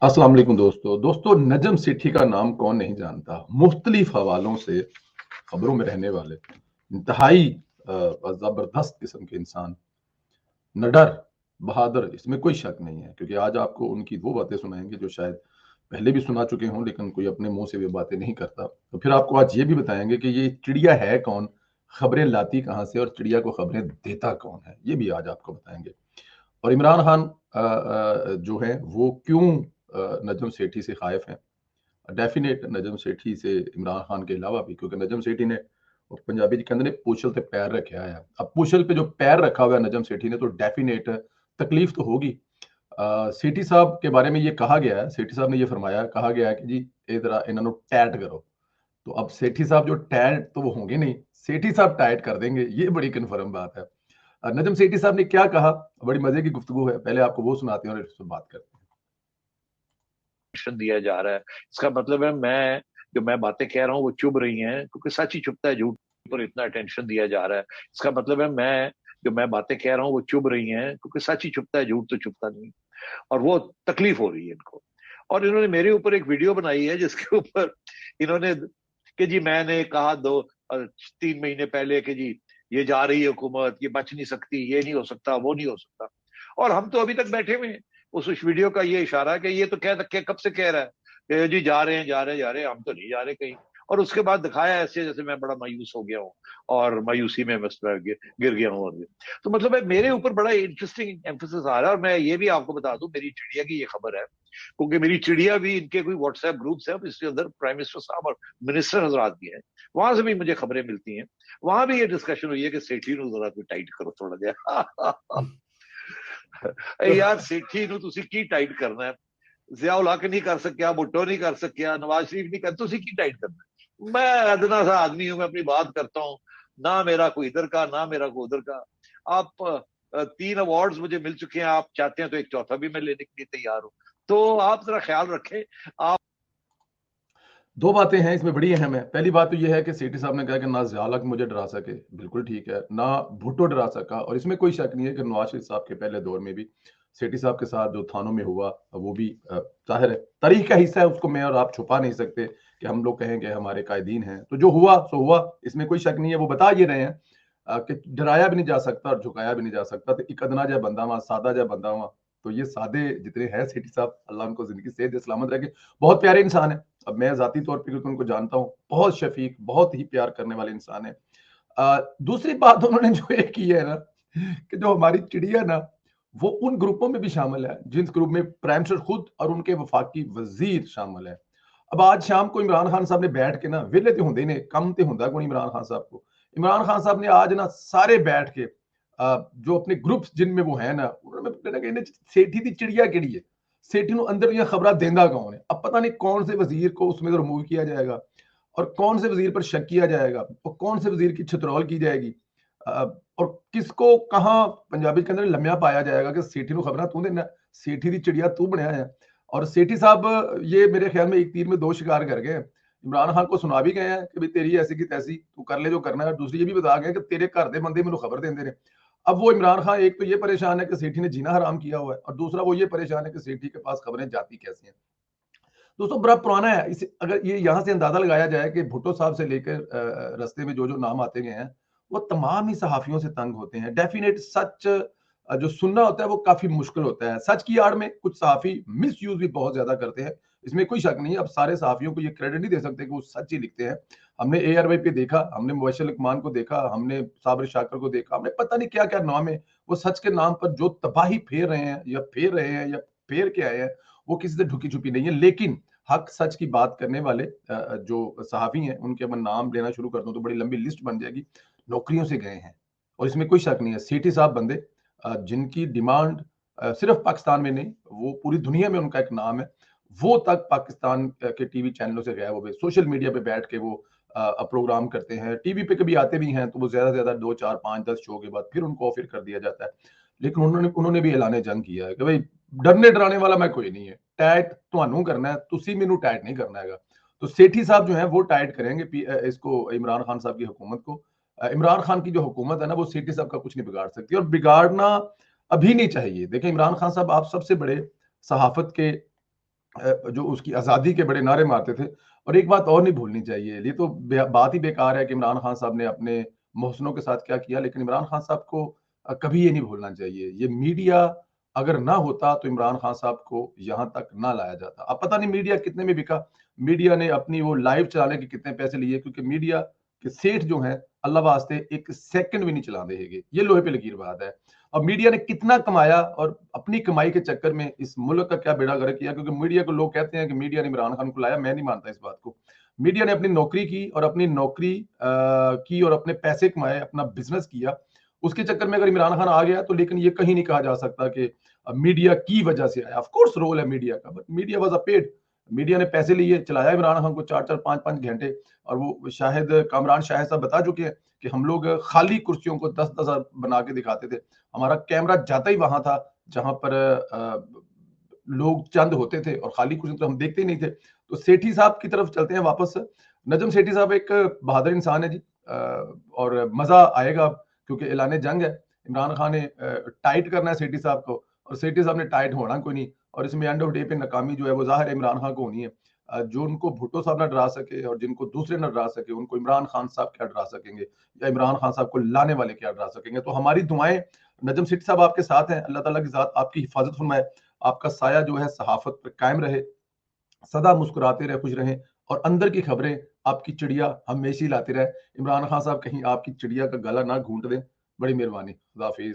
अस्सलाम वालेकुम दोस्तों नजम सेठी का नाम कौन नहीं जानता। मुख्तलिफ हवालों से खबरों में रहने वाले इंतहाई जबरदस्त किस्म के इंसान, निडर, बहादुर, इसमें कोई शक नहीं है। क्योंकि आज आपको उनकी वो बातें सुनाएंगे जो शायद पहले भी सुना चुके हों, लेकिन कोई अपने मुंह से वे बातें नहीं करता। तो फिर आपको आज ये भी बताएंगे कि ये चिड़िया है कौन, खबरें लाती कहाँ से और चिड़िया को खबरें देता कौन है, ये भी आज आपको बताएंगे। और इमरान खान जो है वो क्यों नजम सेठी से खाइफ हैं। डेफिनेट नजम सेठी से इमरान खान के अलावा भी, क्योंकि नजम सेठी ने वो पंजाबी जी कहते ने पूछल पे पैर रखा है। अब पूछल पे जो पैर रखा हुआ है नजम सेठी ने, तो डेफिनेट तकलीफ तो होगी। सेठी साहब के बारे में ये कहा गया है, सेठी साहब ने ये फरमाया, कहा गया है कि जी इधर इन्होंने टैट करो। तो अब सेठी साहब जो टैट तो वो होंगे नहीं, सेठी साहब टाइट कर देंगे, ये बड़ी कन्फर्म बात है। नजम सेठी साहब ने क्या कहा, बड़ी मजे की गुफ्तगू है, पहले आपको वो सुनाते हैं और इस पर बात करते हैं। दिया जा रहा है। इसका मतलब है मैं बातें कह रहा हूँ वो चुभ रही हैं, क्योंकि सच ही चुभता है, झूठ पर इतना अटेंशन दिया जा रहा है। इसका मतलब है मैं बातें कह रहा हूँ वो चुभ रही हैं, क्योंकि सच ही चुभता है, झूठ तो चुभता नहीं। और वो तकलीफ हो रही है इनको। और इन्होंने मेरे ऊपर एक वीडियो बनाई है जिसके ऊपर इन्होंने कि जी मैंने कहा 3 महीने पहले कि जी ये जा रही है हुकूमत, ये बच नहीं सकती, ये नहीं हो सकता, वो नहीं हो सकता। और हम तो अभी तक बैठे हुए हैं। उस वीडियो का ये इशारा है कि ये तो कब से कह रहा है कि जी जा रहे हैं, जा रहे हैं, जा रहे हैं, हम तो नहीं जा रहे कहीं। और उसके बाद दिखाया ऐसे जैसे मैं बड़ा मायूस हो गया हूँ और मायूसी में बस मैं गिर गया हूँ। तो मतलब है मेरे ऊपर बड़ा इंटरेस्टिंग एम्फोसिस आ रहा है। और मैं ये भी आपको बता दूं, मेरी चिड़िया की ये खबर है, क्योंकि मेरी चिड़िया भी इनके कोई व्हाट्सएप ग्रुप्स है, इसके अंदर प्राइम मिनिस्टर साहब और मिनिस्टर हजरात भी हैं, वहां से भी मुझे खबरें मिलती हैं। वहां भी ये डिस्कशन हुई है कि सेठी नु जरा कोई टाइट करो थोड़ा जिहा। यार सेठी नु तुसी की टाइट करना है? जिया उल हक नहीं कर सकिया, भुट्टो नहीं कर सकिया, नवाज शरीफ नहीं कर, तुसी की टाइट करना है? मैं अदना सा आदमी हूं, मैं अपनी बात करता हूँ। ना मेरा कोई इधर का, ना मेरा कोई उधर का। आप 3 अवार्ड्स मुझे मिल चुके हैं, आप चाहते हैं तो एक चौथा भी मैं लेने के लिए तैयार हूं। तो आप जरा ख्याल रखें। आप दो बातें हैं इसमें बड़ी अहम है। पहली बात तो ये है कि सेठी साहब ने कहा कि ना ज़िया-उल-हक मुझे डरा सके, बिल्कुल ठीक है, ना भुट्टो डरा सका। और इसमें कोई शक नहीं है कि नवाज शरीफ साहब के पहले दौर में भी सेठी साहब के साथ जो थानों में हुआ, वो भी ज़ाहिर है तारीख का हिस्सा है, उसको मैं और आप छुपा नहीं सकते कि हम लोग कहें कि हमारे कायदीन हैं। तो जो हुआ सो हुआ, इसमें कोई शक नहीं है। वो बता ये रहे हैं कि डराया भी नहीं जा सकता और झुकाया भी नहीं जा सकता। तो एक अदना जा बंदा वहाँ, सादा जा बंदा वहाँ। तो ये सादे जितने हैं सेठी साहब, अल्लाह उनको ज़िंदगी सेहत सलामत रखे, बहुत प्यारे इंसान है। अब मैं ज़ाती तौर पे क्योंकि उनको जानता हूँ, बहुत शफ़ीक, बहुत ही प्यार करने वाले इंसान हैं। दूसरी बात उन्होंने जो ये की है ना, कि जो हमारी चिड़िया ना, वो उन ग्रुपों में भी शामिल है, जिस ग्रुप में प्राइम मिनिस्टर खुद और उनके वफाकी वज़ीर शामिल हैं। अब आज शाम को इमरान खान साहब ने बैठ के ना, वेले तो होंदे ही ने, कम तो हुंदा कोई इमरान खान साहब को। इमरान खान साहब ने आज ना सारे बैठ के जो अपने ग्रुप्स जिनमें वो हैं ना, उन्होंने कहना कि इन्हें सेठी दी चिड़िया केड़ी है? सेठी नु अंदर दियां खबरां देंदा कौन है? अब पता नहीं कौन से वज़ीर को उसमें से रिमूव किया जाएगा और कौन से वज़ीर पर शक किया जाएगा और कौन से वज़ीर की छितरौल की जाएगी। और किसको कहाँ पंजाबी के अंदर लम्या पाया जाएगा कि सेठी नु खबरां तू देना, सेठी दी चिड़िया तू बनया है। और सेठी साहब ये मेरे ख्याल में एक तीर में दो शिकार कर गए। इमरान खान को सुना भी गए हैं कि भाई तेरी ऐसी की तैसी, तू कर ले जो करना है। और दूसरी ये भी बता गए कि तेरे घर दे बंदे मैनू खबर देंदे ने। अब वो इमरान खान एक तो ये परेशान है कि सेठी ने जीना हराम किया हुआ है और दूसरा वो ये परेशान है कि सेठी के पास खबरें जाती कैसी हैं। दोस्तों बड़ा पुराना है। इस अगर ये यहाँ से अंदाजा लगाया जाए कि भुट्टो साहब से लेकर रास्ते में जो नाम आते गए हैं, वो तमाम ही सहाफ़ियों से तंग होते हैं। डेफ़िनेट सच जो सुनना होता है वो काफ़ी मुश्किल होता है। सच की आड़ में कुछ सहाफ़ी मिसयूज़ भी बहुत ज़्यादा करते हैं, इसमें कोई शक नहीं है। अब सारे सहाफ़ियों को ये क्रेडिट नहीं दे सकते कि वो सच ही लिखते हैं। हमने एआरवाई पे देखा, हमने मुबश्शिर लकमान को देखा, हमने साबिर शाकिर को देखा, हमने पता नहीं क्या-क्या नाम है, वो सच के नाम पर जो तबाही फेर के आए हैं, वो किसी से ढुकी-छुपी नहीं है। लेकिन हक सच की बात करने वाले जो सहाफ़ी हैं, उनके मैं नाम लेना शुरू कर दूँ तो बड़ी लंबी लिस्ट बन जाएगी, नौकरियों से गए हैं। और इसमें कोई शक नहीं है, सेठी साहब बंदे जिनकी डिमांड सिर्फ़ पाकिस्तान में नहीं, वो पूरी दुनिया में उनका एक नाम है। वो तक पाकिस्तान के टीवी चैनलों से गायब हो गए। सोशल मीडिया पे बैठ के वो प्रोग्राम करते हैं। टीवी पे कभी आते भी हैं, तो वो ज़्यादा से ज़्यादा 2, 4, 5, 10 शो के बाद फिर उनको ऑफ एयर कर दिया जाता है। लेकिन उन्होंने उन्होंने भी ऐलान जंग किया है कि भई डरने डराने वाला मैं कोई नहीं है। टाइट ਤੁਹਾਨੂੰ करना है, तुसी मैनू टाइट नहीं करना हैगा। तो सेठी साहब जो हैं वो टाइट करेंगे इसको इमरान खान साहब की हुकूमत को। इमरान खान की जो हुकूमत है ना, वो सेठी साहब का कुछ नहीं बिगाड़ सकती और बिगाड़ना अभी नहीं चाहिए। देखिए इमरान खान साहब आप सबसे बड़े सहाफ़त के जो उसकी आज़ादी के बड़े नारे मारते थे। और एक बात और नहीं भूलनी चाहिए, ये तो बात ही बेकार है कि इमरान खान साहब ने अपने मोहसिनों के साथ क्या किया, लेकिन इमरान खान साहब को कभी ये नहीं भूलना चाहिए। ये मीडिया अगर ना होता तो इमरान खान साहब को यहाँ तक ना लाया जाता। अब पता नहीं मीडिया कितने में बिका, मीडिया ने अपनी वो लाइव चलाने के कितने पैसे लिए, क्योंकि मीडिया के सेठ जो हैं, अल्लाह वास्ते 1 सेकंड भी नहीं चलाते हैगे। ये लोहे पे लकीर बात है। और मीडिया ने कितना कमाया और अपनी कमाई के चक्कर में इस मुल्क का क्या बेड़ा गर्क किया, क्योंकि मीडिया को लोग कहते हैं कि मीडिया ने इमरान खान को लाया। मैं नहीं मानता इस बात को। मीडिया ने अपनी नौकरी की और अपनी नौकरी की और अपने पैसे कमाए, अपना बिजनेस किया। उसके चक्कर में अगर इमरान खान आ गया तो लेकिन ये कहीं नहीं कहा जा सकता कि मीडिया की वजह से आया। ऑफ कोर्स रोल है मीडिया का, but media was a paid. Media ने पैसे लिए, चलाया इमरान खान को 4-4 5-5 घंटे। और वो शाहिद कामरान शाहिद साहब बता चुके हैं कि हम लोग खाली कुर्सियों को 10-10 बना के दिखाते थे। हमारा कैमरा जाता ही वहां था जहां पर लोग चंद होते थे, और खाली कुर्सी तो हम देखते ही नहीं थे। तो सेठी साहब की तरफ चलते हैं वापस। नजम सेठी साहब एक बहादुर इंसान है जी। और मजा आएगा अब, क्योंकि ऐलान जंग है। इमरान खान ने टाइट करना है सेठी साहब को, और सेठी साहब ने टाइट होना कोई नहीं। और इसमें एंड ऑफ डे पे नाकामी जो है वो जाहिर है इमरान खान को होनी है। जो उनको भुट्टो साहब ना डरा सके और जिनको दूसरे ना डरा सके, उनको इमरान खान साहब क्या डरा सकेंगे, या इमरान खान साहब को लाने वाले क्या डरा सकेंगे। तो हमारी दुआएं नजम सेठी साहब आपके साथ हैं। अल्लाह ताला की जात आपकी हिफाजत फरमाए, आपका साया जो है सहाफत पर कायम रहे, सदा मुस्कुराते रहे, खुश रहें, और अंदर की खबरें आपकी चिड़िया हमेशा ही लाते रहे। इमरान खान साहब कहीं आपकी चिड़िया का गला ना घूंट दें। बड़ी मेहरबानी। खुदा हाफिज।